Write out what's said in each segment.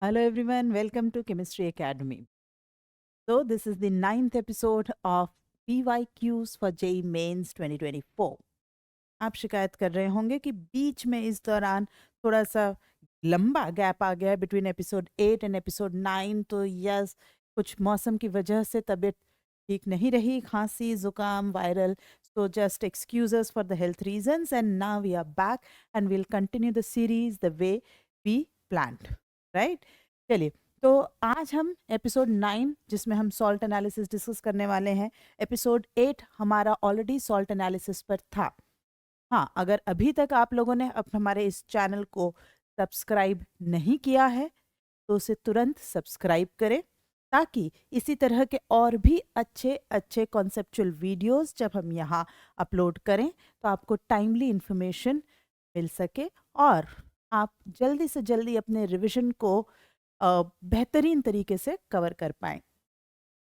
Hello everyone, welcome to Chemistry Academy. So this is the ninth episode of PYQs for JEE Mains 2024. आप शिकायत कर रहे होंगे कि बीच में इस दौरान थोड़ा सा लंबा गैप आ गया बिटवीन एपिसोड 8 एंड एपिसोड 9। तो यस, कुछ मौसम की वजह से तबीयत ठीक नहीं रही, खांसी जुकाम viral. So just excuse us for the health reasons, and now we are back and we'll continue the series the way we planned, right? चलिए, तो आज हम एपिसोड 9 जिसमें हम सॉल्ट एनालिसिस डिस्कस करने वाले हैं। एपिसोड 8 हमारा ऑलरेडी सॉल्ट एनालिसिस पर था। हाँ, अगर अभी तक आप लोगों ने अब हमारे इस चैनल को सब्सक्राइब नहीं किया है तो उसे तुरंत सब्सक्राइब करें, ताकि इसी तरह के और भी अच्छे अच्छे कॉन्सेप्चुअल वीडियोस जब हम यहाँ अपलोड करें तो आपको टाइमली इन्फॉर्मेशन मिल सके और आप जल्दी से जल्दी अपने रिवीजन को बेहतरीन तरीके से कवर कर पाएँ।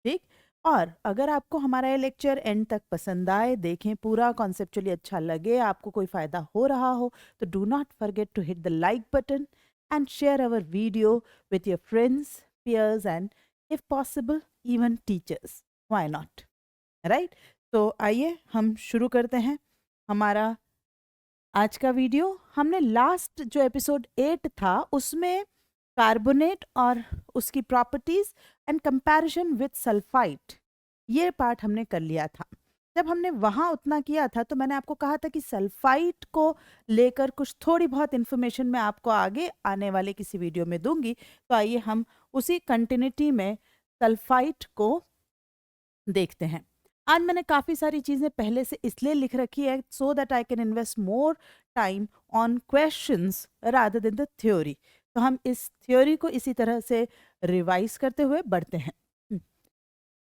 ठीक। और अगर आपको हमारा ये लेक्चर एंड तक पसंद आए, देखें पूरा कॉन्सेप्चुअली अच्छा लगे, आपको कोई फ़ायदा हो रहा हो, तो do not forget to hit the like button and share our video with your friends, peers and if possible even teachers. Why not? Right? तो आइए हम शुरू करते हैं हमारा आज का वीडियो। हमने लास्ट जो एपिसोड 8 था उसमें कार्बोनेट और उसकी properties and comparison with sulphite, ये पार्ट हमने कर लिया था। जब हमने वहाँ उतना किया था तो मैंने आपको कहा था कि सल्फाइट को लेकर कुछ थोड़ी बहुत इन्फॉर्मेशन मैं आपको आगे आने वाले किसी वीडियो में दूंगी। तो आइए हम उसी कंटिन्यूटी में सल्फाइट को देखते हैं। आज मैंने काफ़ी सारी चीज़ें पहले से इसलिए लिख रखी है so that I can invest more time on questions rather than the theory. तो हम इस थ्योरी को इसी तरह से रिवाइज करते हुए बढ़ते हैं।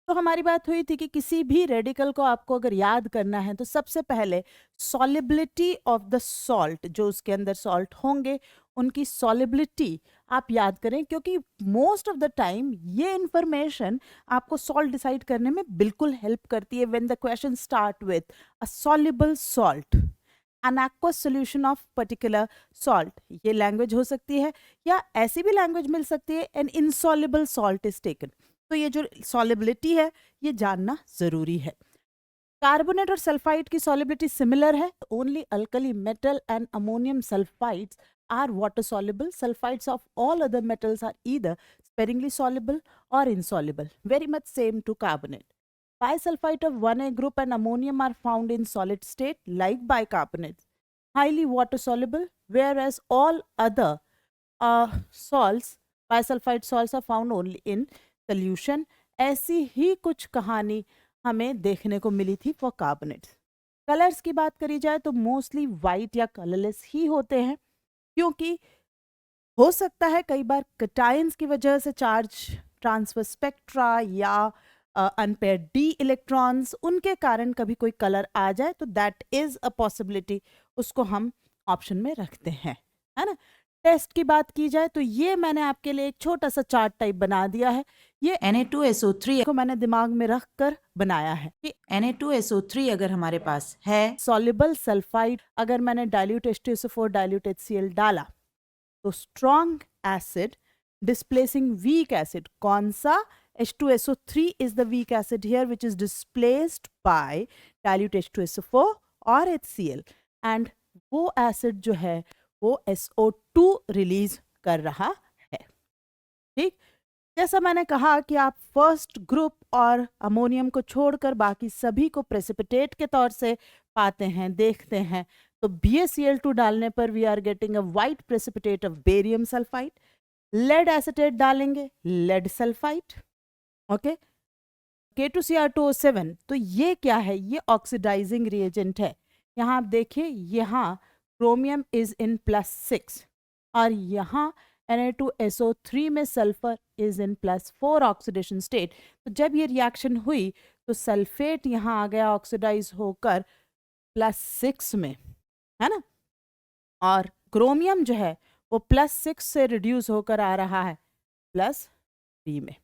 तो हमारी बात हुई थी कि किसी भी रेडिकल को आपको अगर याद करना है तो सबसे पहले सॉलिबिलिटी ऑफ द सॉल्ट, जो उसके अंदर सॉल्ट होंगे उनकी सॉलिबिलिटी आप याद करें, क्योंकि मोस्ट ऑफ द टाइम ये इंफॉर्मेशन आपको सॉल्ट डिसाइड करने में बिल्कुल हेल्प करती है। When the question start with a soluble salt, an aqueous solution of particular salt, ये लैंग्वेज हो सकती है या ऐसी भी लैंग्वेज मिल सकती है an insoluble salt is taken. तो ये जो सॉलिबिलिटी है ये जानना जरूरी है। कार्बोनेट और सल्फाइड की सॉलिबिलिटी सिमिलर है। Only alkali metal and ammonium sulphides are water soluble. Sulfides of all other metals are either sparingly soluble or insoluble, very much same to carbonate. Bisulfite of 1A group and ammonium are found in solid state like bicarbonates, highly water soluble, whereas all other salts, bisulfite salts are found only in solution. ऐसी ही कुछ कहानी हमें देखने को मिली थी for carbonates. Colours की बात करी जाए तो मोस्टली वाइट या कलरलेस ही होते हैं, क्योंकि हो सकता है कई बार कटायंस की वजह से चार्ज ट्रांसफर स्पेक्ट्रा या अनपेयर डी इलेक्ट्रॉन्स, उनके कारण कभी कोई कलर आ जाए तो दैट इज अ पॉसिबिलिटी, उसको हम ऑप्शन में रखते हैं, है ना। टेस्ट की बात की जाए तो ये मैंने आपके लिए एक छोटा सा चार्ट टाइप बना दिया है। ये Na2SO3 को मैंने दिमाग में रख कर बनाया है कि Na2SO3 अगर हमारे पास है, सॉल्युबल सल्फाइड अगर मैंने डाइल्यूट H2SO4 डाइल्यूट HCl डाला तो strong acid displacing weak acid, कौन सा? H2SO3 is the weak acid here which is displaced by dilute H2SO4 और HCl, and वो एसिड जो है वो SO2 रिलीज कर रहा है। ठीक, जैसा मैंने कहा कि आप फर्स्ट ग्रुप और अमोनियम को छोड़कर बाकी सभी को प्रेसिपिटेट के तौर से पाते हैं, देखते हैं। तो BaCl2 डालने पर we are getting a white precipitate of barium sulphide. Lead acetate डालेंगे लेड सल्फाइड, ओके। K2Cr2O7, तो ये क्या है? ये ऑक्सीडाइजिंग रिएजेंट है। यहाँ आप देखिए, यहाँ क्रोमियम इज इन +6 और यहाँ Na2SO3 में sulphur is in +4 oxidation state. तो जब ये रिएक्शन हुई तो सल्फेट यहाँ आ गया ऑक्सीडाइज होकर +6 में, है ना, और क्रोमियम जो है वो +6 से रिड्यूस होकर आ रहा है +3 में।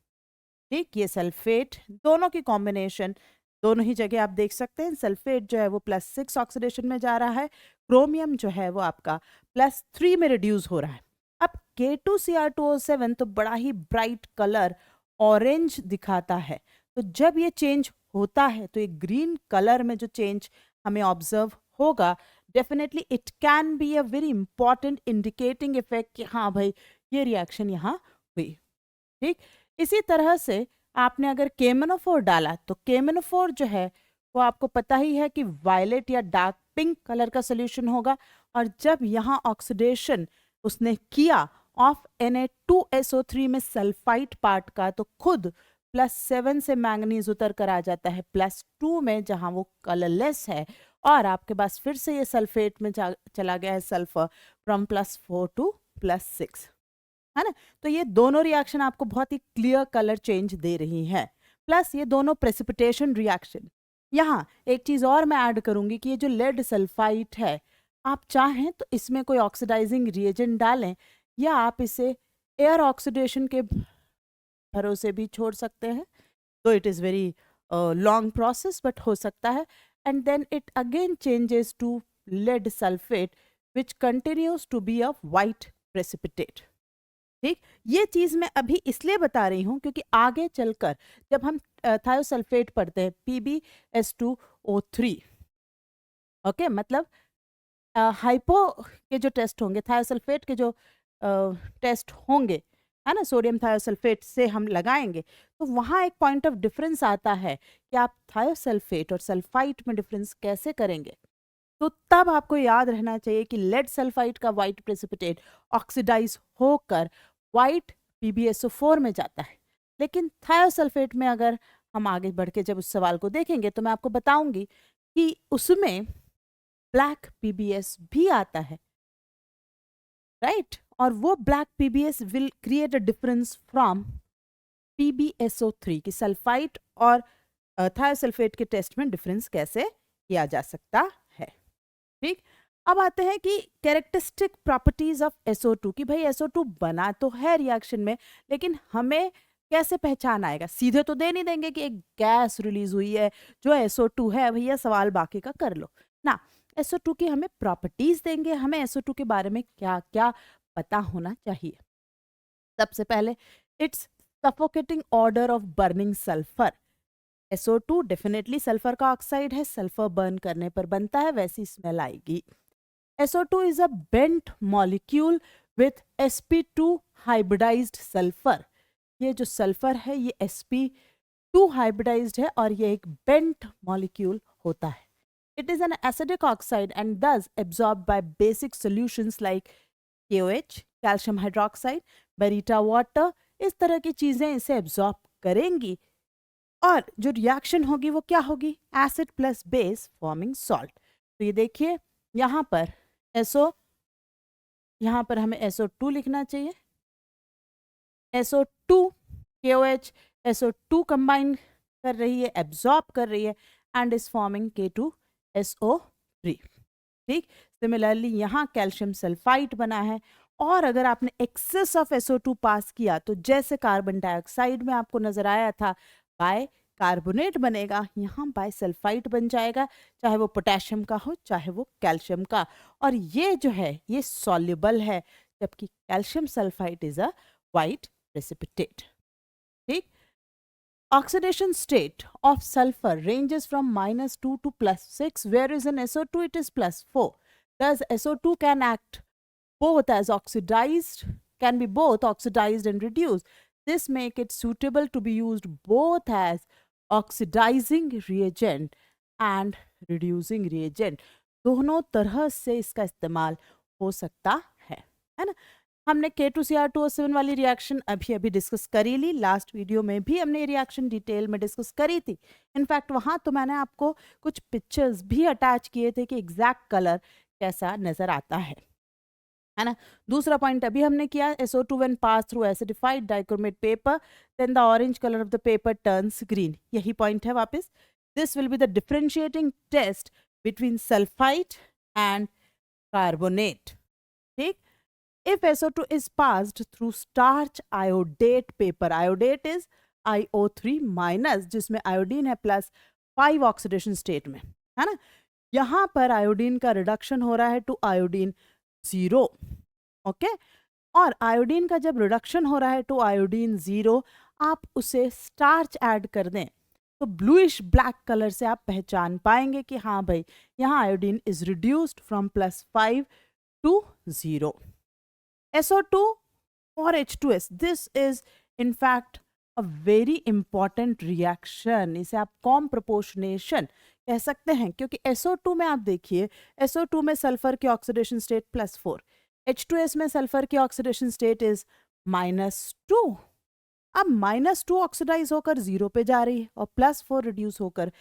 ठीक, ये सल्फेट दोनों की कॉम्बिनेशन दोनों ही जगह आप देख सकते हैं। सल्फेट जो है वो +6 ऑक्सीडेशन में जा रहा है, क्रोमियम जो है वो आपका +3 में रिड्यूस हो रहा है। अब K2Cr2O7 तो बड़ा ही ब्राइट कलर ऑरेंज दिखाता है, तो जब ये चेंज होता है तो ये ग्रीन कलर में जो चेंज हमें ऑब्जर्व होगा, definitely it can be a very important indicating effect कि हाँ भाई ये रिएक्शन यहाँ हुई। ठीक, इसी तरह से आपने अगर केमेनोफोर डाला तो केमेनोफोर जो है वो आपको पता ही है कि वायलेट या डार्क पिंक कलर का सोल्यूशन होगा, और जब यहाँ ऑक्सीडेशन उसने किया ऑफ Na2SO3 में सल्फाइड पार्ट का, तो खुद +7 से मैंगनीज उतर कर आ जाता है +2 में, जहां वो कलरलेस है, और आपके पास फिर से ये सल्फेट में चला गया है सल्फर फ्रॉम +4 टू +6, है ना। तो ये दोनों रिएक्शन आपको बहुत ही क्लियर कलर चेंज दे रही है, प्लस ये दोनों प्रेसिपिटेशन रिएक्शन। यहाँ एक चीज और मैं ऐड करूंगी कि ये जो लेड सल्फाइड है, आप चाहें तो इसमें कोई ऑक्सीडाइजिंग रिएजेंट डालें, या आप इसे एयर ऑक्सीडेशन के भरोसे भी छोड़ सकते हैं, तो it is very long process but हो सकता है, and then it again changes to lead sulphate which continues to be a white precipitate. ठीक, ये चीज़ मैं अभी इसलिए बता रही हूँ क्योंकि आगे चलकर जब हम थायोसल्फेट पढ़ते हैं PbS2O3, ओके, मतलब हाइपो के जो टेस्ट होंगे, थायोसल्फेट के जो टेस्ट होंगे, है ना, सोडियम थायोसल्फेट से हम लगाएंगे, तो वहाँ एक पॉइंट ऑफ डिफरेंस आता है कि आप थायोसल्फेट और सल्फाइट में डिफरेंस कैसे करेंगे। तो तब आपको याद रहना चाहिए कि लेड सल्फाइड का वाइट प्रेसिपिटेट ऑक्सीडाइज होकर वाइट PbSO4 में जाता है, लेकिन थायोसल्फेट में अगर हम आगे बढ़ के जब उस सवाल को देखेंगे तो मैं आपको बताऊंगी कि उसमें ब्लैक PbS भी आता है, राइट, और वो black PbS will create a difference from PbSO3 की सल्फाइड और थायोसल्फेट के टेस्ट में डिफरेंस कैसे किया जा सकता है। ठीक, अब आते हैं कि कैरेक्टरिस्टिक प्रॉपर्टीज ऑफ SO2 कि भाई SO2 बना तो है रिएक्शन में, लेकिन हमें कैसे पहचान आएगा। सीधे तो दे नहीं देंगे कि एक गैस रिलीज हुई है जो SO2 है, भैया सवाल बाकी का कर लो ना। SO2 की हमें प्रॉपर्टीज देंगे, हमें SO2 के बारे में क्या क्या पता होना चाहिए। सबसे पहले, it's suffocating order of burning sulphur. SO2 definitely sulphur का ऑक्साइड है, सल्फर बर्न करने पर बनता है, वैसी स्मेल आएगी। SO2 is a bent molecule with sp2 hybridized sulfur। ये जो सल्फर है ये sp2 hybridized है और ये एक bent molecule होता है। It is an acidic oxide and thus absorbed by basic solutions like KOH, calcium hydroxide, barita water, इस तरह की चीजें इसे एब्जॉर्ब करेंगी, और जो रिएक्शन होगी वो क्या होगी, acid plus base forming salt. तो ये देखिए यहाँ पर SO, यहाँ पर हमें SO2 लिखना चाहिए, SO2 KOH SO2 कंबाइन कर रही है, एब्जॉर्ब कर रही है, एंड इज फॉर्मिंग K2SO3। ठीक, सिमिलरली यहाँ कैल्शियम सल्फाइड बना है, और अगर आपने एक्सेस ऑफ SO2 पास किया तो जैसे कार्बन डाइऑक्साइड में आपको नजर आया था बाय कार्बोनेट बनेगा, यहाँ बाय सल्फाइड बन जाएगा, चाहे वो पोटेशियम का हो चाहे वो कैल्शियम का, और ये जो है ये सॉल्युबल है, जबकि calcium sulphide is a white precipitate. ठीक, oxidation state of sulfur ranges from -2 to +6, whereas in SO2 it is +4. Thus SO2 can act both as oxidized, can be both oxidized and reduced. This make it suitable to be used both as oxidizing reagent and reducing reagent। दोनों तरह से इसका इस्तेमाल हो सकता है ना। हमने K2Cr2O7 वाली रिएक्शन अभी अभी डिस्कस करी ली, लास्ट वीडियो में भी हमने ये रिएक्शन डिटेल में डिस्कस करी थी। इनफैक्ट वहाँ तो मैंने आपको कुछ पिक्चर्स भी अटैच किए थे कि एग्जैक्ट कलर कैसा नजर आता है ना। दूसरा पॉइंट अभी हमने किया, SO2 when passed through acidified dichromate paper then the orange color of the paper turns green, यही पॉइंट है वापस। This will be the differentiating test between sulfite and carbonate। ठीक, if SO2 is passed through starch iodate paper, iodate is IO3 minus, जिसमें iodine है +5 oxidation state में, है ना। यहाँ पर आयोडीन का रिडक्शन हो रहा है टू आयोडीन 0, ओके, और आयोडीन का जब रिडक्शन हो रहा है टू आयोडीन 0, आप उसे स्टार्च ऐड कर दें तो ब्लूइश ब्लैक कलर से आप पहचान पाएंगे कि हाँ भाई यहाँ iodine is reduced from +5 to 0. SO2 or H2S, this is in fact a very important reaction. इसे आप कॉम प्रोपोर्शनेशन कह सकते हैं क्योंकि SO2 में आप देखिए, SO2 में सल्फर की ऑक्सीडेशन स्टेट +4, H2S में सल्फर की ऑक्सीडेशन स्टेट इज -2. अब -2 ऑक्सीडाइज होकर 0 पे जा रही है और +4 रिड्यूस होकर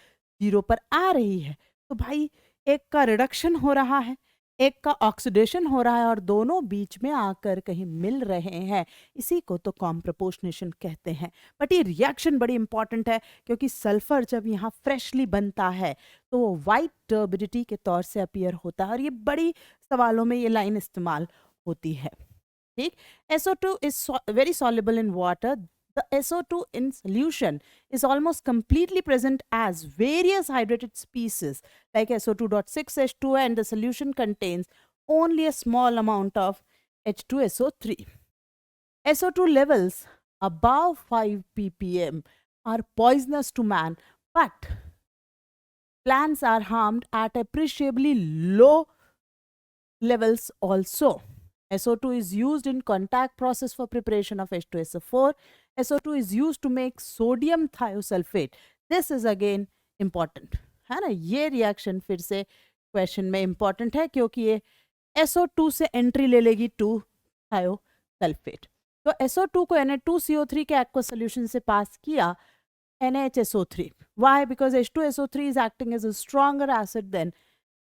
0 पर आ रही है, तो भाई एक का रिडक्शन हो रहा है, एक का ऑक्सीडेशन हो रहा है और दोनों बीच में आकर कहीं मिल रहे हैं, इसी को तो कॉम प्रोपोर्शनेशन कहते हैं. बट ये रिएक्शन बड़ी इंपॉर्टेंट है क्योंकि सल्फर जब यहाँ फ्रेशली बनता है तो वो वाइट टर्बिडिटी के तौर से अपीयर होता है और ये बड़ी सवालों में ये लाइन इस्तेमाल होती है. ठीक, SO2 is very soluble in water. The SO2 in solution is almost completely present as various hydrated species like SO2.6H2 and the solution contains only a small amount of H2SO3. SO2 levels above 5 ppm are poisonous to man, but plants are harmed at appreciably low levels also. SO2 is used in contact process for preparation of H2SO4. SO2 is used to make sodium thiosulfate. This is again important, है ना. ये reaction फिर से question में important है क्योंकि ये SO2 से एंट्री ले लेगी टू थायोसल्फेट. तो SO2 को Na2CO3 के एक्वस सोल्यूशन से पास किया NaHSO3. Why? Because H2SO3 is acting as a stronger acid than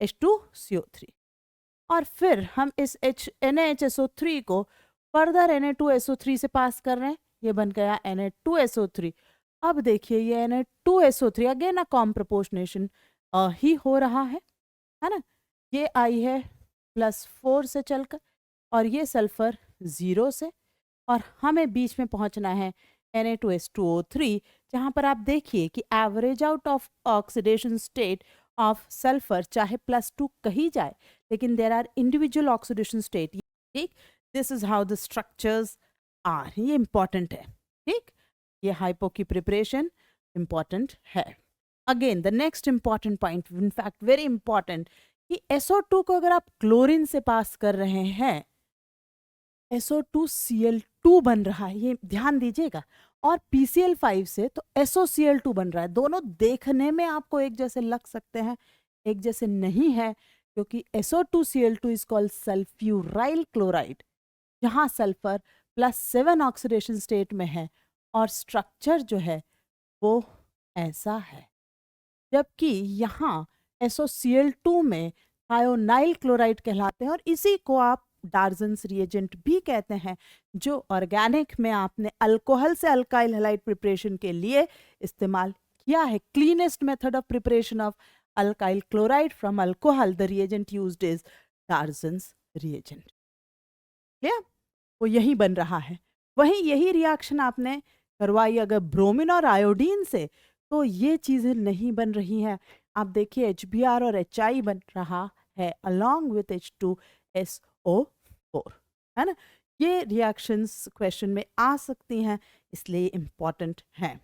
H2CO3. और फिर हम इस NaHSO3 को फर्दर Na2SO3 से पास कर रहे हैं, ये बन गया Na2SO3. अब देखिए ये Na2SO3 अगेन ना कॉम प्रोपोर्शनेशन ही हो रहा है ना. ये आई है +4 से चलकर और ये सल्फर 0 से और हमें बीच में पहुंचना है Na2H2O3 जहां पर आप देखिए कि average out of oxidation state of sulphur चाहे +2 कही जाए लेकिन there are individual oxidation state. ठीक, this is how the structures are. ये इंपॉर्टेंट है. ठीक, ये हाइपो की प्रिपरेशन इंपॉर्टेंट है. Again the next important point, in fact very important, कि SO2 को अगर आप क्लोरीन से पास कर रहे हैं SO2Cl2 बन रहा है, ये ध्यान दीजिएगा, और PCl5 से तो SOCl2 बन रहा है. दोनों देखने में आपको एक जैसे लग सकते हैं, एक जैसे नहीं है क्योंकि SO2Cl2 is called sulphuryl chloride जहां सल्फर +7 ऑक्सीडेशन स्टेट में है और स्ट्रक्चर जो है वो ऐसा है, जबकि यहाँ SOCl2 में थायोनाइल क्लोराइड कहलाते हैं और इसी को आप डार्जन्स रिएजेंट भी कहते हैं जो ऑर्गेनिक में आपने अल्कोहल से अल्काइल हैलाइड प्रिपरेशन के लिए इस्तेमाल किया है. Cleanest method of preparation of alkyl chloride from alcohol, the reagent used is Darzens reagent. Clear, वो यही बन रहा है. वहीं यही रिएक्शन आपने करवाई अगर ब्रोमीन और आयोडीन से तो ये चीजें नहीं बन रही हैं. आप देखिए HBr और HI बन रहा है अलॉन्ग विथ H2SO4, है ना. ये रिएक्शंस क्वेश्चन में आ सकती हैं इसलिए इंपॉर्टेंट हैं.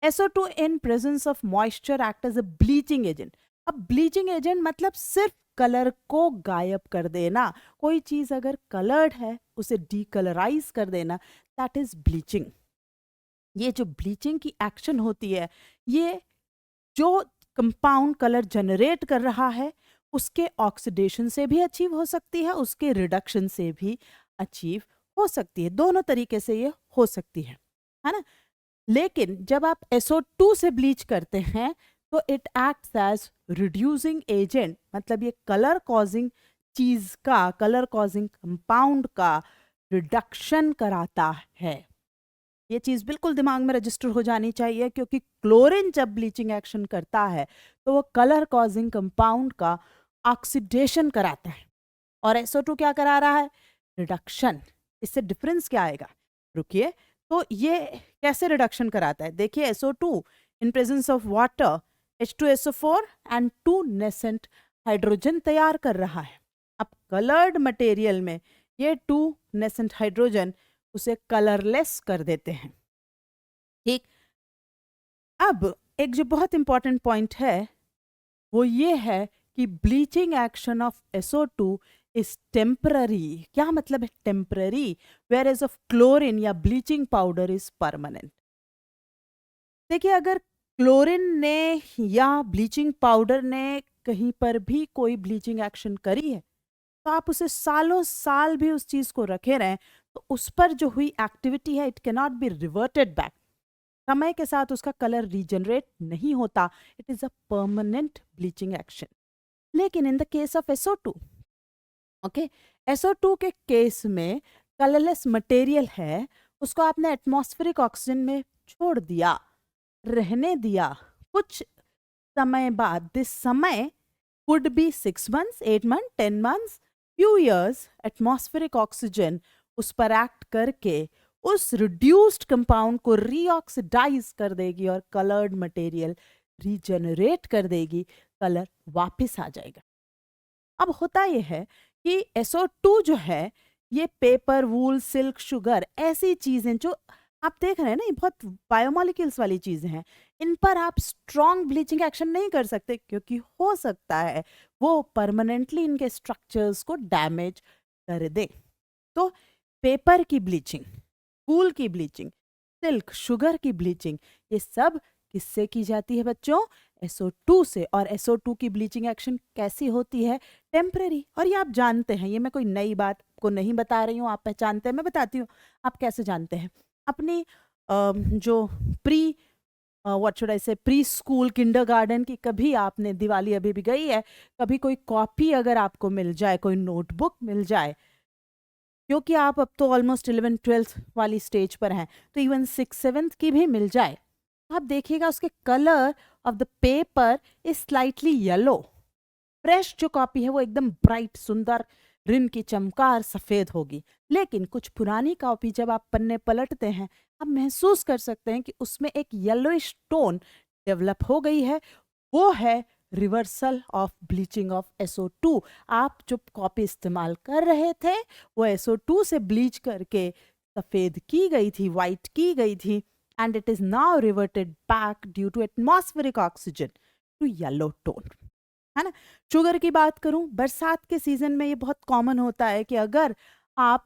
SO2 in presence of moisture act as a bleaching agent. अब ब्लीचिंग एजेंट मतलब सिर्फ कलर को गायब कर देना. कोई चीज अगर कलर्ड है उसे डीकलराइज कर देना, दैट इज ब्लीचिंग. ये जो ब्लीचिंग की एक्शन होती है ये जो कंपाउंड कलर जनरेट कर रहा है उसके ऑक्सीडेशन से भी अचीव हो सकती है, उसके रिडक्शन से भी अचीव हो सकती है. दोनों तरीके से ये हो सकती है ना. लेकिन जब आप SO2 से ब्लीच करते हैं तो it acts as reducing agent, मतलब ये कलर कॉजिंग चीज का, कलर कॉजिंग कंपाउंड का रिडक्शन कराता है. ये चीज बिल्कुल दिमाग में रजिस्टर हो जानी चाहिए क्योंकि क्लोरीन जब ब्लीचिंग एक्शन करता है तो वो कलर कॉजिंग कंपाउंड का ऑक्सीडेशन कराता है और SO2 क्या करा रहा है, रिडक्शन. इससे डिफरेंस क्या आएगा, रुकिए. तो ये कैसे रिडक्शन कराता है, देखिए SO2 in presence of water H2SO4 and 2 nascent hydrogen तैयार कर रहा है. अब कलर्ड मटेरियल में ये 2 नेसेंट हाइड्रोजन उसे कलरलेस कर देते हैं। ठीक, अब एक जो बहुत इंपॉर्टेंट पॉइंट है वो ये है कि bleaching action of SO2 is temporary. क्या मतलब है temporary? Whereas of chlorine या ब्लीचिंग पाउडर इज परमानेंट। देखिए, अगर क्लोरीन ने या ब्लीचिंग पाउडर ने कहीं पर भी कोई ब्लीचिंग एक्शन करी है तो आप उसे सालों साल भी उस चीज को रखे रहें तो उस पर जो हुई एक्टिविटी है it can not be reverted back. समय के साथ उसका कलर रीजनरेट नहीं होता। It is a permanent bleaching action. लेकिन in the case of SO2, okay, SO2 के केस में कलरलेस मटेरियल है, उसको आपने एटमॉस्फेरिक ऑक्सीजन में छोड़ दिया, रहने दिया। कुछ समय बाद, दिस समय could be 6 months, 8 months, 10 months, few years, atmospheric oxygen उस पर एक्ट करके उस रिड्यूस्ड कंपाउंड को रीऑक्सीडाइज कर देगी और कलर्ड मटेरियल रीजनरेट कर देगी, कलर वापस आ जाएगा। अब होता यह है कि SO2 जो है ये पेपर, वूल, सिल्क, शुगर ऐसी चीजें जो आप देख रहे हैं ना, ये बहुत बायोमोलिक्यूल्स वाली चीजें हैं। इन पर आप स्ट्रॉन्ग ब्लीचिंग एक्शन नहीं कर सकते क्योंकि हो सकता है वो परमानेंटली इनके स्ट्रक्चर्स को डैमेज कर दे। तो पेपर की ब्लीचिंग, वूल की ब्लीचिंग, सिल्क, शुगर की ब्लीचिंग, ये सब किससे की जाती है बच्चों? SO2 से। और SO2 की ब्लीचिंग एक्शन कैसी होती है? टेम्परेरी। और ये आप जानते हैं, ये मैं कोई नई बात को नहीं बता रही हूँ, आप पहचानते हैं, मैं बताती हूँ आप कैसे जानते हैं। अपनी जो प्री व्हाट शुड आई से प्री स्कूल किंडरगार्टन की कभी आपने, दिवाली अभी भी गई है, कभी कोई कॉपी अगर आपको मिल जाए, कोई नोटबुक मिल जाए, क्योंकि आप अब तो ऑलमोस्ट 11th-12th वाली स्टेज पर हैं, तो इवन 6th-7th की भी मिल जाए, आप देखिएगा उसके colour of the paper is slightly yellow. Fresh जो कॉपी है वो एकदम ब्राइट, सुंदर, रिम की चमकार सफेद होगी। लेकिन कुछ पुरानी कॉपी जब आप पन्ने पलटते हैं, आप महसूस कर सकते हैं कि उसमें एक येलोइश टोन डेवलप हो गई है। वो है reversal of bleaching of SO2। आप जो कॉपी इस्तेमाल कर रहे थे वो SO2 से ब्लीच करके सफेद की गई थी, वाइट की गई थी, and it is now reverted back due to atmospheric oxygen to yellow tone, है ना। शुगर की बात करूं, बरसात के सीजन में ये बहुत कॉमन होता है कि अगर आप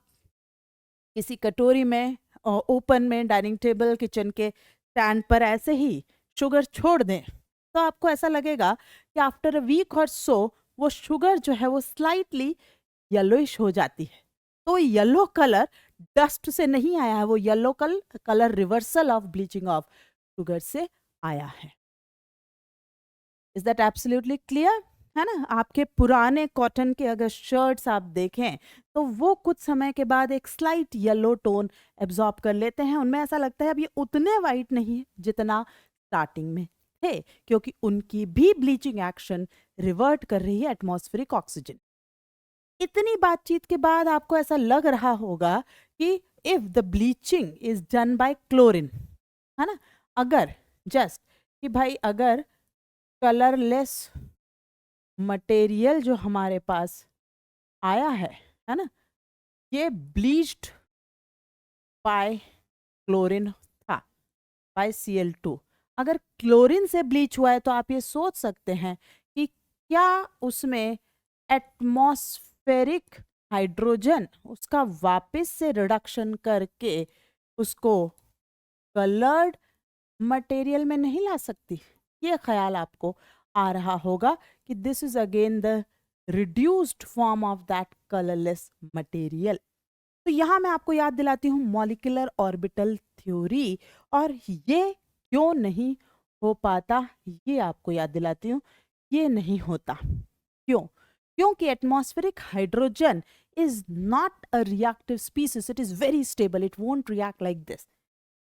किसी कटोरी में ओपन में डाइनिंग टेबल, किचन के स्टैंड पर ऐसे ही शुगर छोड़ दें तो आपको ऐसा लगेगा कि आफ्टर अ वीक और सो वो शुगर जो है वो स्लाइटली येलोइश हो जाती है। तो येलो कलर डस्ट से नहीं आया है, वो yellow colour reversal of bleaching of sugar से आया है। Is that absolutely clear? है ना। आपके पुराने कॉटन के अगर शर्ट्स आप देखें तो वो कुछ समय के बाद एक स्लाइट येलो टोन एब्जॉर्ब कर लेते हैं, उनमें ऐसा लगता है अब ये उतने वाइट नहीं है जितना स्टार्टिंग में थे, क्योंकि उनकी भी ब्लीचिंग एक्शन रिवर्ट कर रही है एटमॉस्फेरिक ऑक्सीजन। इतनी बातचीत के बाद आपको ऐसा लग रहा होगा कि if the bleaching is done by chlorine, है ना, अगर जस्ट कि भाई अगर कलरलेस मटेरियल जो हमारे पास आया है ना, ये ब्लीच्ड बाय क्लोरीन था, बाय Cl2। अगर क्लोरीन से ब्लीच हुआ है तो आप ये सोच सकते हैं कि क्या उसमें एटमॉस्फेरिक हाइड्रोजन उसका वापस से रिडक्शन करके उसको कलर्ड मटेरियल में नहीं ला सकती? ये ख्याल आपको आ रहा होगा कि this is again the reduced form of that colourless material. तो यहाँ मैं आपको याद दिलाती हूँ मॉलिक्यूलर ऑर्बिटल थ्योरी, और ये क्यों नहीं हो पाता ये आपको याद दिलाती हूँ। ये नहीं होता क्यों? क्योंकि atmospheric hydrogen is not a reactive species, it is very stable, it won't react like this.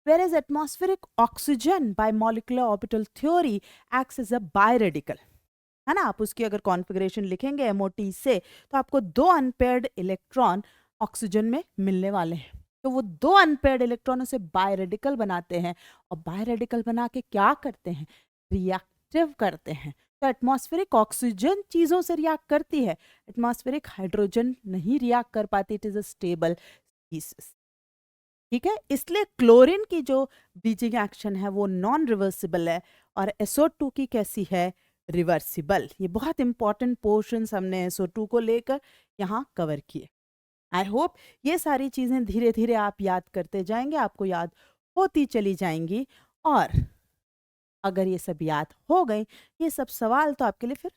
Whereas atmospheric oxygen by molecular orbital theory acts as a biradical, है ना। आप उसकी अगर कॉन्फ़िगरेशन लिखेंगे MOT से तो आपको 2 अनपेयर्ड इलेक्ट्रॉन ऑक्सीजन में मिलने वाले हैं। तो वो 2 अनपेयर्ड इलेक्ट्रॉनों से बायरेडिकल बनाते हैं, और बायरेडिकल बना के क्या करते हैं? रिएक्टिव करते हैं। तो एटमॉस्फेरिक ऑक्सीजन चीज़ों से रिएक्ट करती है, एटमॉस्फेरिक हाइड्रोजन नहीं रिएक्ट कर पाती, it is a stable species. ठीक है, इसलिए क्लोरीन की जो ब्लीचिंग एक्शन है वो नॉन रिवर्सिबल है और SO2 की कैसी है, रिवर्सिबल। ये बहुत इंपॉर्टेंट पोर्शंस हमने SO2 को लेकर यहाँ कवर किए। आई होप ये सारी चीज़ें धीरे धीरे आप याद करते जाएंगे, आपको याद होती चली जाएंगी, और अगर ये सब याद हो गए, ये सब सवाल तो आपके लिए फिर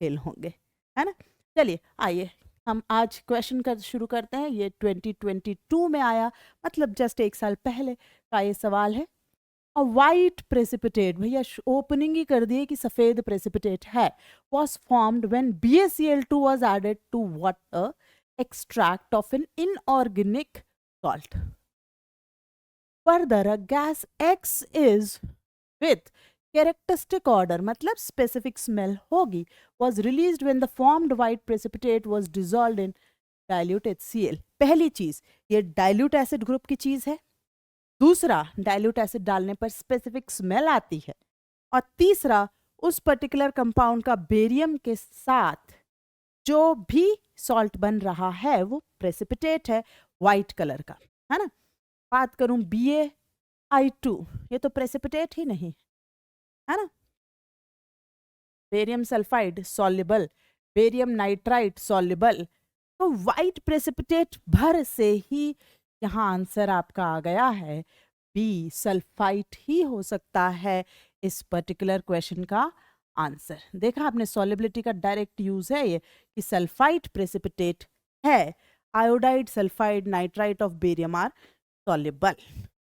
फेल होंगे, है ना। चलिए आइए हम आज क्वेश्चन कर शुरू करते हैं। ये 2022 में आया, मतलब जस्ट एक साल पहले का ये सवाल है। अ वाइट प्रेसिपिटेट, भैया ओपनिंग ही कर दिए कि सफेद प्रेसिपिटेट है, was formed when BaCl2 was added to water extract of an inorganic salt. Further, a gas X is with characteristic odor, मतलब specific smell होगी, was released when the formed white precipitate was dissolved in dilute HCl. पहली चीज, ये dilute acid group की चीज है। दूसरा, dilute acid डालने पर स्पेसिफिक स्मेल आती है। और तीसरा, उस पर्टिकुलर कंपाउंड का बेरियम के साथ जो भी सॉल्ट बन रहा है वो प्रेसिपिटेट है, वाइट कलर का, है ना। बात करूं BaI2, ये तो प्रेसिपिटेट ही नहीं है ना। Barium sulphide soluble, barium nitrite soluble, तो वाइट प्रेसिपिटेट भर से ही यहाँ आंसर आपका आ गया है, बी सल्फाइट ही हो सकता है इस पर्टिकुलर क्वेश्चन का आंसर। देखा आपने, सॉल्युबिलिटी का डायरेक्ट यूज है ये कि सल्फाइट प्रेसिपिटेट है, iodide sulphide nitrite of barium are soluble,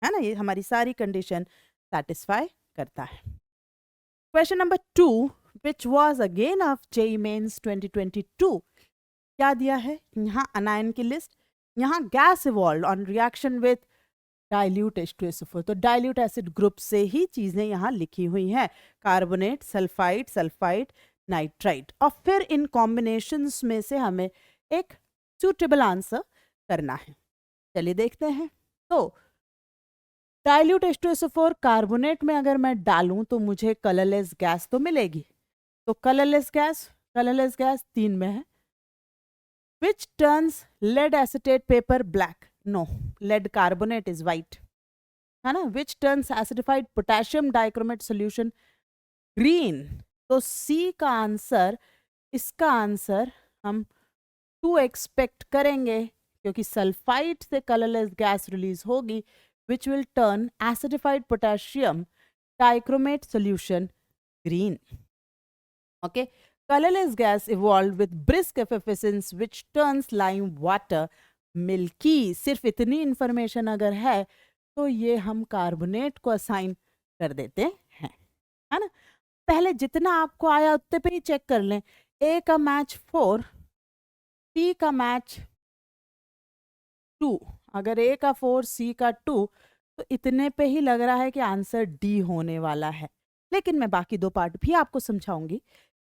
है ना। ये हमारी सारी कंडीशन सेटिस्फाई करता है। Question number 2 which was again of JEE Mains 2022, क्या दिया है यहाँ, अनायन की लिस्ट, यहाँ gas evolve on reaction with dilute H2SO4, तो डाइल्यूट एसिड ग्रुप से ही चीजें यहाँ लिखी हुई हैं, कार्बोनेट, सल्फाइड, सल्फाइड, नाइट्राइट, और फिर इन कॉम्बिनेशंस में से हमें एक सूटेबल आंसर करना है। चलिए देखते हैं। तो डाइल्यूट H2SO4 कार्बोनेट में अगर मैं डालूं तो मुझे कलरलेस गैस तो मिलेगी, तो कलरलेस गैस 3 में है। Which turns lead acetate paper black? No, lead carbonate is white, है ना। Which turns acidified potassium dichromate solution green? तो C का आंसर, इसका आंसर हम 2 एक्सपेक्ट करेंगे क्योंकि सल्फाइड से कलरलेस गैस रिलीज होगी, which will turn acidified potassium dichromate solution green. Okay. Colorless gas evolved with brisk effervescence which turns lime water milky. सिर्फ इतनी इंफॉर्मेशन अगर है तो ये हम कार्बोनेट को असाइन कर देते हैं, है ना। पहले जितना आपको आया उतने पे ही चेक कर लें। ए का मैच 4, सी का मैच 2, अगर ए का 4 सी का 2, तो इतने पे ही लग रहा है कि आंसर डी होने वाला है। लेकिन मैं बाकी 2 पार्ट भी आपको समझाऊंगी।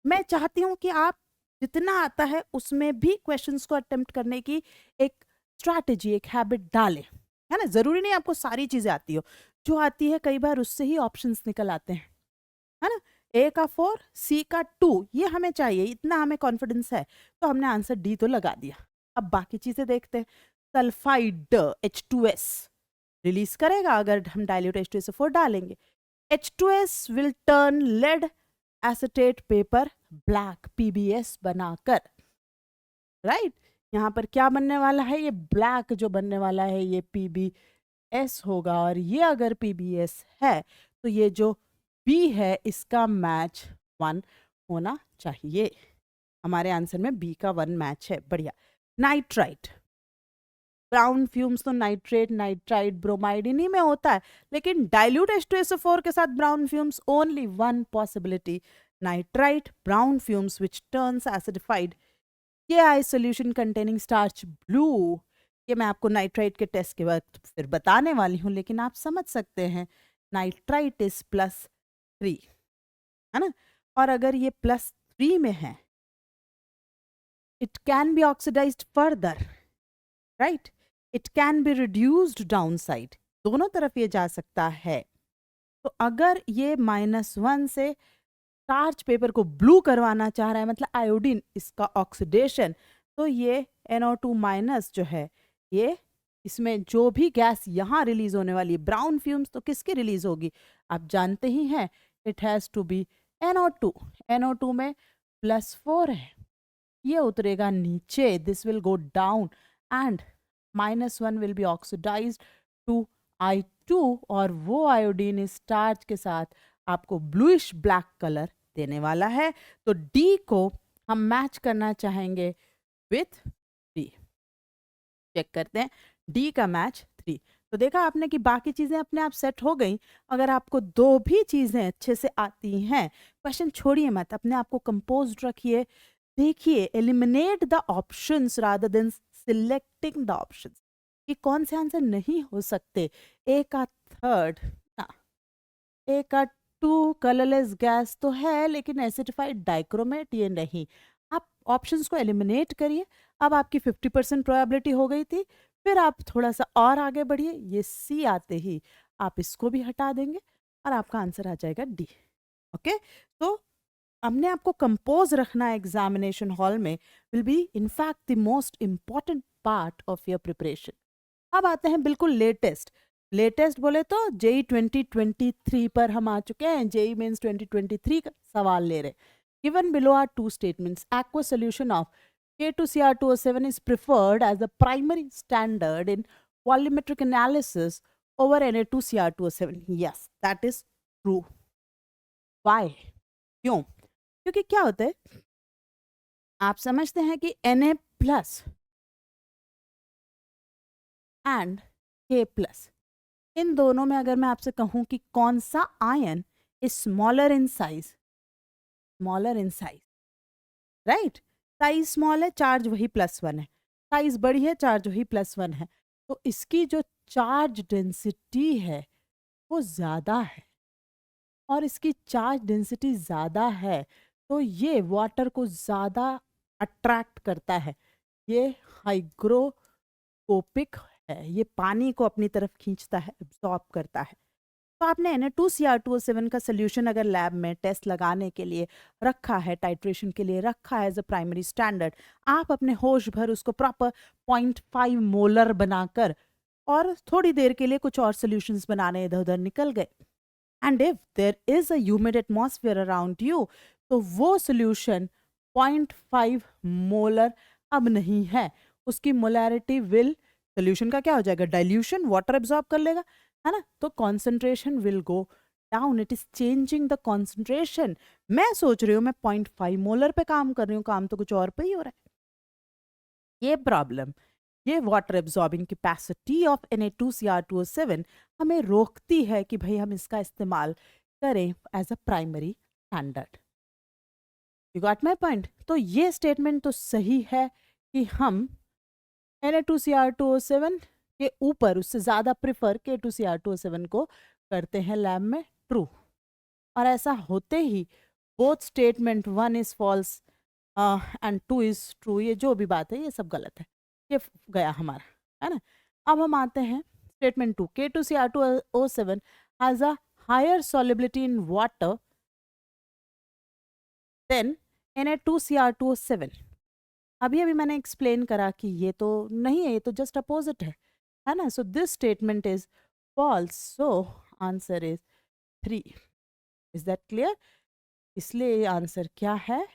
मैं चाहती हूँ कि आप जितना आता है उसमें भी क्वेश्चंस को अटेम्प्ट करने की एक स्ट्रैटेजी, एक हैबिट डालें, है ना। जरूरी नहीं आपको सारी चीजें आती हो, जो आती है कई बार उससे ही ऑप्शंस निकल आते हैं, है ना। ए का 4 सी का 2 ये हमें चाहिए, इतना हमें कॉन्फिडेंस है, तो हमने आंसर डी तो लगा दिया। अब बाकी चीजें देखते हैं। सल्फाइड H2S रिलीज करेगा अगर हम डाइल्यूट H2SO4 डालेंगे। H2S will turn lead acetate paper black, PBS बनाकर, राइट। यहाँ पर क्या बनने वाला है, ये ब्लैक जो बनने वाला है ये PBS होगा, और ये अगर PBS है तो ये जो B है इसका मैच 1 होना चाहिए। हमारे आंसर में B का 1 मैच है, बढ़िया। नाइट्राइट, ब्राउन फ्यूम्स तो नाइट्रेट, नाइट्राइट, ब्रोमाइड इन्हीं में होता है, लेकिन डाइल्यूट H2SO4 के साथ brown fumes, only 1 possibility, nitrite brown fumes which turns acidified KI solution containing starch blue. ये मैं आपको नाइट्राइट के टेस्ट के वक्त फिर बताने वाली हूँ, लेकिन आप समझ सकते हैं नाइट्राइट इज +3, है ना। और अगर ये +3 में है, it can be oxidised further, right, it can be reduced down side, दोनों तरफ ये जा सकता है। तो अगर ये -1 से स्टार्च पेपर को ब्लू करवाना चाह रहा है, मतलब आयोडीन, इसका ऑक्सीडेशन, तो ये NO2 माइनस जो है, ये इसमें जो भी गैस यहाँ रिलीज होने वाली है ब्राउन फ्यूम्स, तो किसकी रिलीज होगी, आप जानते ही हैं, it has to be NO2। NO2 में +4 है, ये उतरेगा नीचे, this will go down and -1 will be oxidise to I2, और वो आयोडीन इस स्टार्च के साथ आपको ब्लूइश ब्लैक कलर देने वाला है। तो डी को हम मैच करना चाहेंगे विथ डी। चेक करते हैं, डी का मैच 3। तो देखा आपने कि बाकी चीज़ें अपने आप सेट हो गई। अगर आपको दो भी चीज़ें अच्छे से आती हैं, क्वेश्चन छोड़िए मत, अपने आप को कंपोज रखिए, देखिए, eliminate the options rather than selecting the options, कि कौन से आंसर नहीं हो सकते। ए का थर्ड, ए का 2 कलरलेस गैस तो है, लेकिन एसिडिफाइड डाइक्रोमेट ये नहीं। आप ऑप्शंस को एलिमिनेट करिए। अब आपकी 50% प्रोबेबिलिटी हो गई थी, फिर आप थोड़ा सा और आगे बढ़िए, ये सी आते ही आप इसको भी हटा देंगे और आपका आंसर आ जाएगा डी। ओके, तो हमने आपको कंपोज रखना है एग्जामिनेशन हॉल में, will be in fact the most important part of your preparation. अब आते हैं बिल्कुल लेटेस्ट। लेटेस्ट बोले तो जेई 2023 पर हम आ चुके हैं, जेई मीन्स 2023 का सवाल ले रहे। Given below are two statements, aqueous solution of K2Cr2O7 is preferred as the primary standard in volumetric analysis over Na2Cr2O7. Yes, that is true. Why? क्यों? क्योंकि क्या होता है, आप समझते हैं कि Na plus and K plus, इन दोनों में अगर मैं आपसे कहूं कि कौन सा ion is smaller in size, smaller in size, right, size small है, चार्ज वही +1 है, साइज बड़ी है, चार्ज वही +1 है, तो इसकी जो चार्ज डेंसिटी है वो ज़्यादा है, और इसकी चार्ज डेंसिटी ज़्यादा है तो ये वाटर को ज़्यादा अट्रैक्ट करता है, ये हाइग्रोस्कोपिक है, ये पानी को अपनी तरफ खींचता है, एब्जॉर्ब करता है। तो आपने Na2Cr2O7 का सोल्यूशन अगर लैब में टेस्ट लगाने के लिए रखा है, टाइट्रेशन के लिए रखा है एज अ प्राइमरी स्टैंडर्ड, आप अपने होश भर उसको प्रॉपर 0.5 मोलर बनाकर और थोड़ी देर के लिए कुछ और सोल्यूशंस बनाने इधर उधर निकल गए, and if there is a humid atmosphere around you, तो वो सोल्यूशन 0.5 मोलर अब नहीं है, उसकी मोलैरिटी विल, सोल्यूशन का क्या हो जाएगा, डाइल्यूशन, वाटर एब्जॉर्ब कर लेगा, है ना, तो concentration will go down, it is changing the concentration. मैं सोच रही हूँ मैं 0.5 मोलर पे काम कर रही हूँ, काम तो कुछ और पे ही हो रहा है। ये प्रॉब्लम, ये water absorbing capacity of Na2Cr2O7 हमें रोकती है कि भाई हम इसका इस्तेमाल करें as a primary standard. You got my point? तो ये स्टेटमेंट तो सही है कि हम Na2Cr2O7 के ऊपर उससे ज़्यादा प्रिफर K2Cr2O7 को करते हैं लैब में, ट्रू। और ऐसा होते ही both statement 1 is false and 2 is true, ये जो भी बात है ये सब गलत है, ये गया हमारा, है ना। अब हम आते हैं statement 2, K2Cr2O7 has a higher solubility in water than Na2Cr2O7। अभी अभी मैंने एक्सप्लेन करा कि ये तो नहीं है, ये तो जस्ट अपोजिट है ना। So this statement is false, so answer is 3। Is that clear? इसलिए ये आंसर क्या है,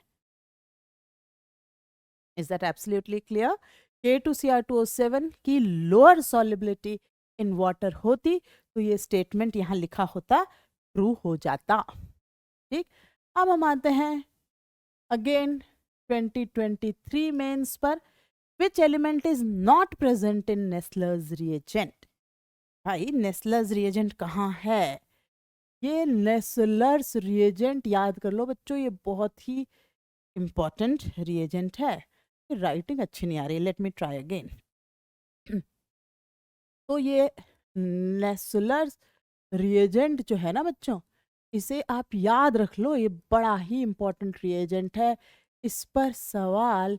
is that absolutely clear? K2Cr2O7 की लोअर सॉल्युबिलिटी इन वाटर होती तो ये स्टेटमेंट यहाँ लिखा होता, ट्रू हो जाता। ठीक, अब हम आते हैं अगेन 2023 मेंस पर, which element is not present in Nessler's reagent? भाई Nessler's reagent कहाँ है? ये Nessler's reagent याद कर लो बच्चों, ये बहुत ही इंपॉर्टेंट reagent है। राइटिंग अच्छी नहीं आ रही, लेट मी ट्राई अगेन। तो ये Nessler's reagent जो है ना बच्चों, इसे आप याद रख लो, ये बड़ा ही इंपॉर्टेंट रिएजेंट है। इस पर सवाल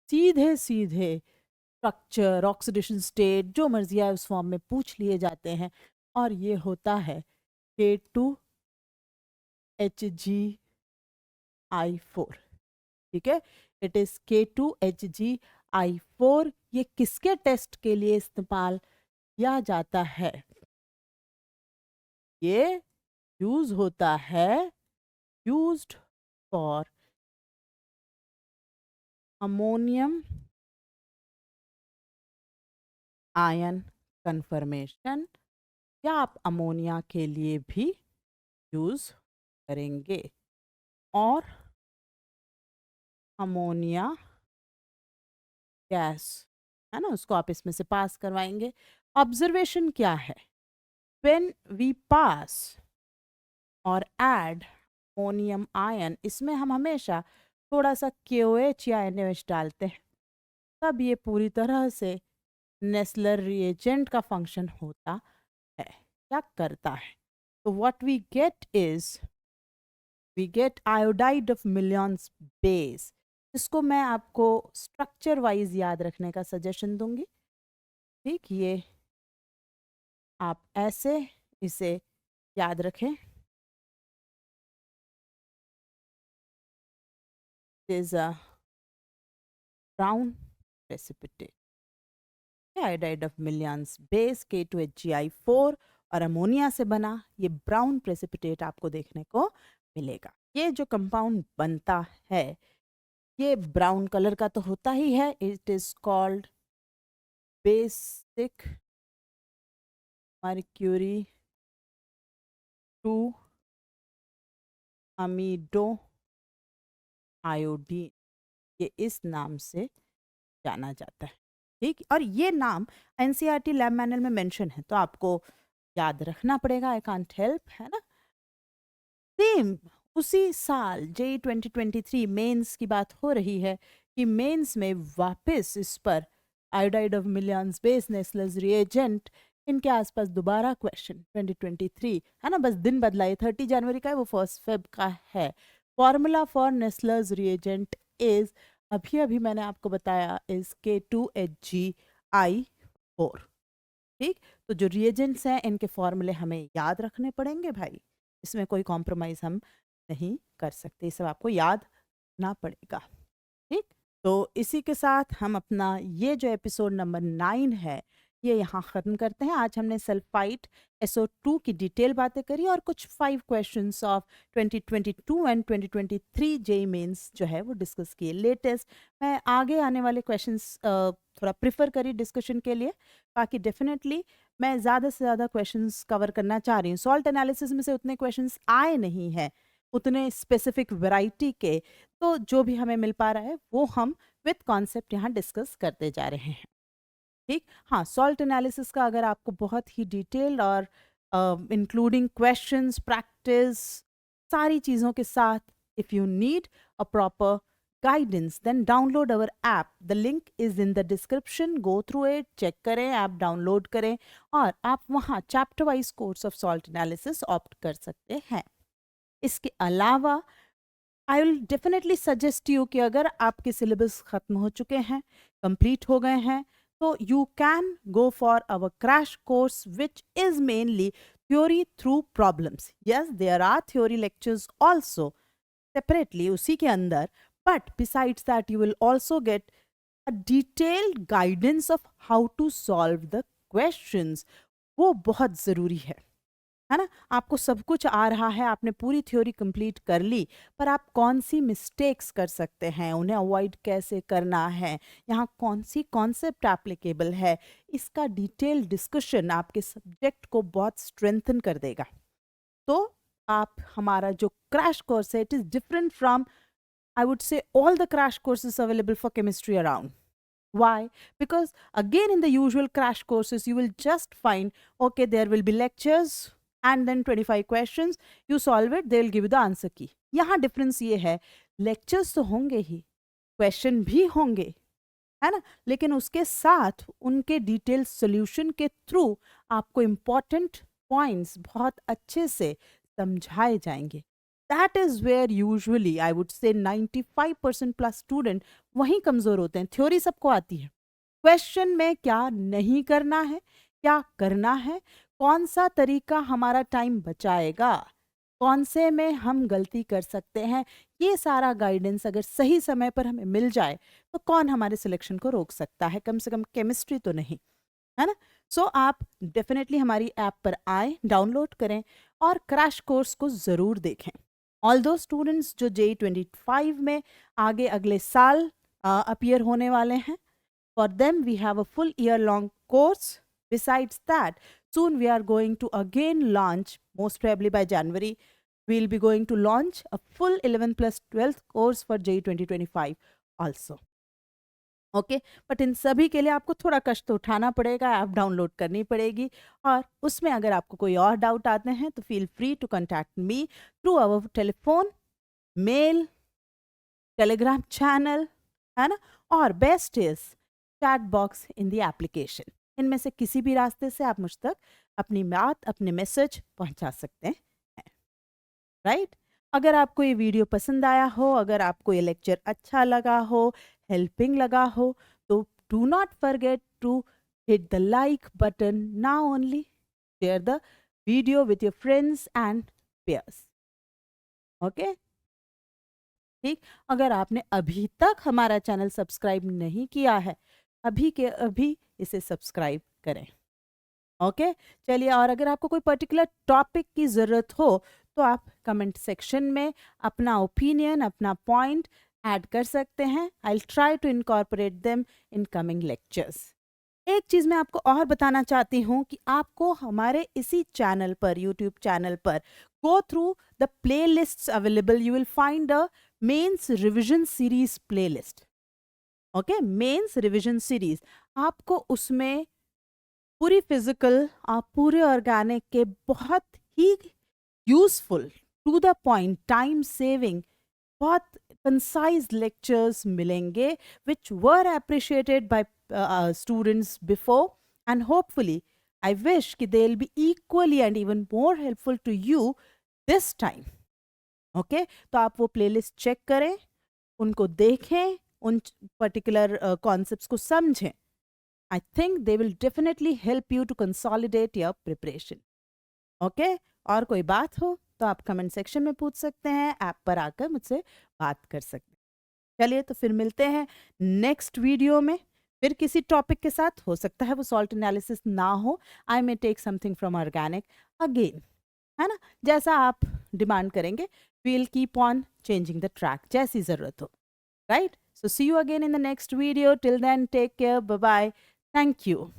सीधे सीधे स्ट्रक्चर, ऑक्सीडेशन स्टेट, जो मर्जी है उस फॉर्म में पूछ लिए जाते हैं, और ये होता है K2Hg I4, ठीक है। It is K2HgI4। ये किसके टेस्ट के लिए इस्तेमाल किया जाता है? ये यूज होता है, used for ammonium ion confirmation, या आप अमोनिया के लिए भी यूज करेंगे। और अमोनिया गैस है ना, उसको आप इसमें से पास करवाएंगे। ऑब्जर्वेशन क्या है? व्हेन वी पास और ऐड अमोनियम आयन, इसमें हम हमेशा थोड़ा सा KOH या NaOH डालते हैं, तब ये पूरी तरह से नेस्लर रिएजेंट का फंक्शन होता है, क्या करता है। तो what we get is, we get iodide of Millon's base. इसको मैं आपको स्ट्रक्चर वाइज याद रखने का सजेशन दूंगी, ठीक। ये आप ऐसे इसे याद रखें। Is a brown precipitate, iodide of Millon's base K2HgI4 और अमोनिया से बना ये ब्राउन प्रेसिपिटेट आपको देखने को मिलेगा। ये जो कंपाउंड बनता है ये ब्राउन कलर का तो होता ही है। It is called basic mercury 2 amido iodine, ये इस नाम से जाना जाता है, ठीक। और ये नाम NCERT लैब मैनुअल में मेंशन है, तो आपको याद रखना पड़ेगा, आई कांट हेल्प, है ना। सेम उसी साल JEE 2023 मेंस की बात हो रही है कि मेंस में वापस इस पर iodide of Millon's base Nessler's reagent, इनके आसपास दोबारा क्वेश्चन 2023, है ना। बस दिन बदला, ये 30 जनवरी का है, वो 1 फेब का है। Formula for Nessler's reagent is, अभी अभी मैंने आपको बताया, इज K2HgI4, ठीक। तो जो रिएजेंट्स हैं इनके फॉर्मूले हमें याद रखने पड़ेंगे भाई, इसमें कोई कॉम्प्रोमाइज हम नहीं कर सकते, ये सब आपको याद ना पड़ेगा, ठीक। तो इसी के साथ हम अपना ये जो एपिसोड नंबर 9 है ये यहाँ ख़त्म करते हैं। आज हमने सल्फाइड SO2 की डिटेल बातें करी और कुछ 5 questions of 2022 and 2023 JEE mains जो है वो डिस्कस किए लेटेस्ट। मैं आगे आने वाले क्वेश्चंस थोड़ा प्रिफर करी डिस्कशन के लिए, बाकी डेफिनेटली मैं ज़्यादा से ज़्यादा क्वेश्चंस कवर करना चाह रही हूँ। सॉल्ट एनालिसिस में से उतने क्वेश्चंस आए नहीं हैं, उतने स्पेसिफिक वैरायटी के, तो जो भी हमें मिल पा रहा है वो हम विद कॉन्सेप्ट यहाँ डिस्कस करते जा रहे हैं, ठीक। हाँ, सॉल्ट एनालिसिस का अगर आपको बहुत ही डिटेल्ड और इंक्लूडिंग क्वेश्चंस, प्रैक्टिस, सारी चीज़ों के साथ, if you need a proper guidance, then download our app. The link is in the description. Go through it, check करें, ऐप डाउनलोड करें और आप वहाँ chapter wise course of salt analysis opt कर सकते हैं। इसके अलावा I will definitely suggest you कि अगर आपके सिलेबस ख़त्म हो चुके हैं, कंप्लीट हो गए हैं, तो you can go for our crash course which is mainly theory through problems. Yes, there are theory lectures also separately उसी के अंदर, but besides that you will also get a detailed guidance of how to solve the questions। वो बहुत ज़रूरी है ना। आपको सब कुछ आ रहा है, आपने पूरी थ्योरी कंप्लीट कर ली, पर आप कौन सी मिस्टेक्स कर सकते हैं, उन्हें अवॉइड कैसे करना है, यहाँ कौन सी कॉन्सेप्ट एप्लीकेबल है, इसका डिटेल डिस्कशन आपके सब्जेक्ट को बहुत स्ट्रेंथन कर देगा। तो आप हमारा जो क्रैश कोर्स है, it is different from I would say all the crash courses available for chemistry around. Why? Because again in the usual crash courses you will just find, okay, there will be lectures and then 25 questions, you solve it, they will give you the answer key. यहाँ difference ये है, lectures तो होंगे ही, question भी होंगे, है ना, लेकिन उसके साथ उनके डिटेल सॉल्यूशन के थ्रू आपको important points बहुत अच्छे से समझाए जाएंगे। That is where usually I would say 95% plus student वहीं कमज़ोर होते हैं। थ्योरी सबको आती है, क्वेश्चन में क्या नहीं करना है, क्या करना है, कौन सा तरीका हमारा टाइम बचाएगा, कौन से में हम गलती कर सकते हैं, ये सारा गाइडेंस अगर सही समय पर हमें मिल जाए तो कौन हमारे सिलेक्शन को रोक सकता है, कम से कम केमिस्ट्री तो नहीं, है ना। सो आप डेफिनेटली हमारी ऐप पर आए, डाउनलोड करें और क्रैश कोर्स को ज़रूर देखें। ऑल दो स्टूडेंट्स जो JEE 25 में आगे अगले साल अपीयर होने वाले हैं, for them we have a full year long course. Besides that, soon we are going to again launch, most probably by January, we'll be going to launch a full 11 plus 12th course for JEE 2025 also. Okay but in सभी के लिए आपको थोड़ा कष्ट तो उठाना पड़ेगा, app download करनी पड़ेगी, और उसमें अगर आपको कोई और डाउट आते हैं तो feel free to contact me through our telephone, mail, telegram channel, है ना, और best is chat box in the application. इनमें से किसी भी रास्ते से आप मुझ तक अपनी बात, अपने मैसेज पहुंचा सकते हैं, राइट। अगर आपको ये वीडियो पसंद आया हो, अगर आपको ये लेक्चर अच्छा लगा हो, हेल्पिंग लगा हो, तो do not forget to hit the like button now only, share the video with your friends and peers, okay. ठीक, अगर आपने अभी तक हमारा चैनल सब्सक्राइब नहीं किया है, अभी के अभी इसे सब्सक्राइब करें, ओके। चलिए, और अगर आपको कोई पर्टिकुलर टॉपिक की ज़रूरत हो तो आप कमेंट सेक्शन में अपना ओपिनियन, अपना पॉइंट ऐड कर सकते हैं। I will try to incorporate them in coming lectures. एक चीज़ मैं आपको और बताना चाहती हूँ कि आपको हमारे इसी चैनल पर, यूट्यूब चैनल पर, go through the playlist available, you will find a mains revision series playlist, okay. Mains revision series, आपको उसमें पूरी फिजिकल और पूरे ऑर्गेनिक के बहुत ही useful, to the point, time saving, बहुत कंसाइज लेक्चर्स मिलेंगे which were appreciated by students before, and hopefully I wish कि they will be equally and even more helpful to you this time, okay. तो आप वो playlist check करें, उनको देखें, उन पर्टिकुलर कॉन्सेप्ट्स को समझें। I think they will definitely help you to consolidate your preparation. Okay, और कोई बात हो तो आप कमेंट सेक्शन में पूछ सकते हैं, ऐप पर आकर मुझसे बात कर सकते हैं। चलिए, तो फिर मिलते हैं नेक्स्ट वीडियो में, फिर किसी टॉपिक के साथ। हो सकता है वो सॉल्ट एनालिसिस ना हो, I may take something from organic again, है ना, जैसा आप डिमांड करेंगे। We will keep on changing the track जैसी ज़रूरत हो, right. So see you again in the next video. Till then, take care. Bye bye. Thank you.